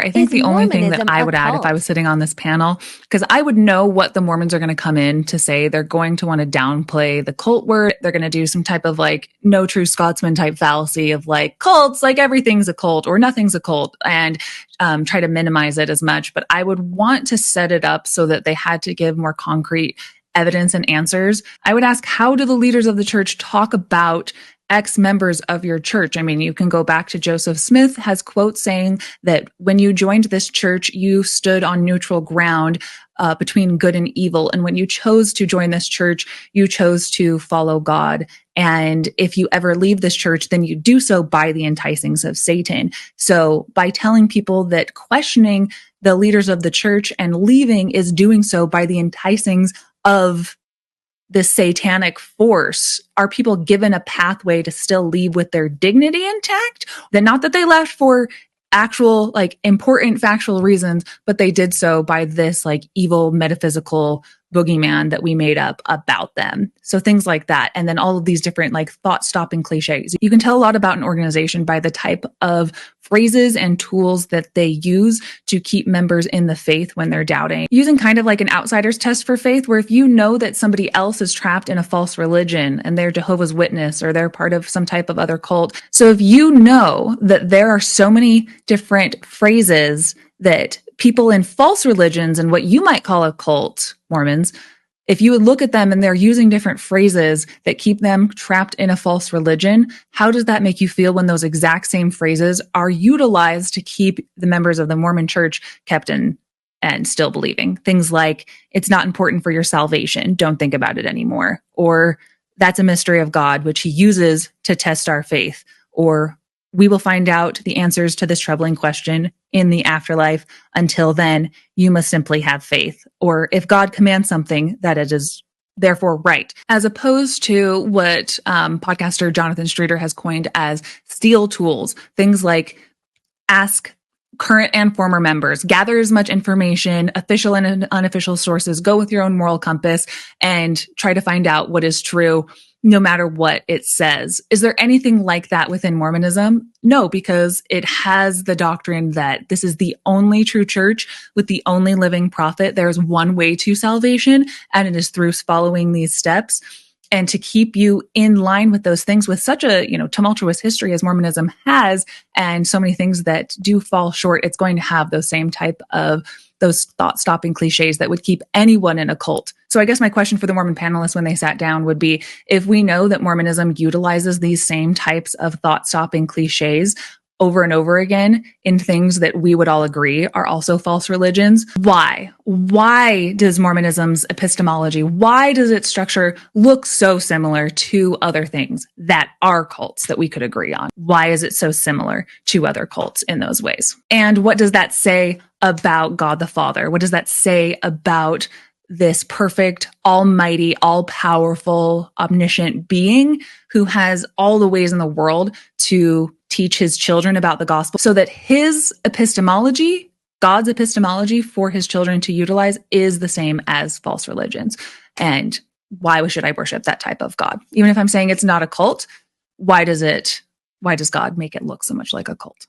I think is the only thing that Mormonism I a would add if I was cult? sitting on this panel, because I would know what the Mormons are going to come in to say. They're going to want to downplay the cult word. They're going to do some type of like no true Scotsman type fallacy of like cults, like everything's a cult or nothing's a cult, and try to minimize it as much. But I would want to set it up so that they had to give more concrete evidence and answers. I would ask, how do the leaders of the church talk about ex-members of your church? I mean, you can go back to Joseph Smith has quotes saying that when you joined this church, you stood on neutral ground between good and evil. And when you chose to join this church, you chose to follow God. And if you ever leave this church, then you do so by the enticings of Satan. So by telling people that questioning the leaders of the church and leaving is doing so by the enticings of this satanic force, are people given a pathway to still leave with their dignity intact? That not that they left for actual, like, important factual reasons, but they did so by this like evil metaphysical boogeyman that we made up about them. So things like that. And then all of these different like thought stopping cliches. You can tell a lot about an organization by the type of phrases and tools that they use to keep members in the faith when they're doubting. Using kind of like an outsider's test for faith, where if you know that somebody else is trapped in a false religion and they're Jehovah's Witness or they're part of some type of other cult. So if you know that there are so many different phrases that people in false religions and what you might call a cult, Mormons, if you would look at them and they're using different phrases that keep them trapped in a false religion, how does that make you feel when those exact same phrases are utilized to keep the members of the Mormon church kept in and still believing? Things like, it's not important for your salvation, don't think about it anymore. Or that's a mystery of God, which he uses to test our faith. Or we will find out the answers to this troubling question in the afterlife. Until then, you must simply have faith. Or if God commands something, that it is therefore right. As opposed to what podcaster Jonathan Streeter has coined as steel tools, things like ask current and former members, gather as much information, official and unofficial sources, go with your own moral compass, and try to find out what is true no matter what it says. Is there anything like that within Mormonism? No, because it has the doctrine that this is the only true church with the only living prophet. There's one way to salvation, and it is through following these steps. And to keep you in line with those things, with such a, tumultuous history as Mormonism has, and so many things that do fall short, it's going to have those same type of those thought-stopping cliches that would keep anyone in a cult. So I guess my question for the Mormon panelists when they sat down would be, if we know that Mormonism utilizes these same types of thought-stopping cliches over and over again in things that we would all agree are also false religions, why? Why does Mormonism's epistemology, why does its structure look so similar to other things that are cults that we could agree on? Why is it so similar to other cults in those ways? And what does that say about God the Father? What does that say about this perfect, almighty, all-powerful, omniscient being who has all the ways in the world to teach his children about the gospel, so that his epistemology, God's epistemology for his children to utilize, is the same as false religions? And why should I worship that type of God? Even if I'm saying it's not a cult, why does God make it look so much like a cult?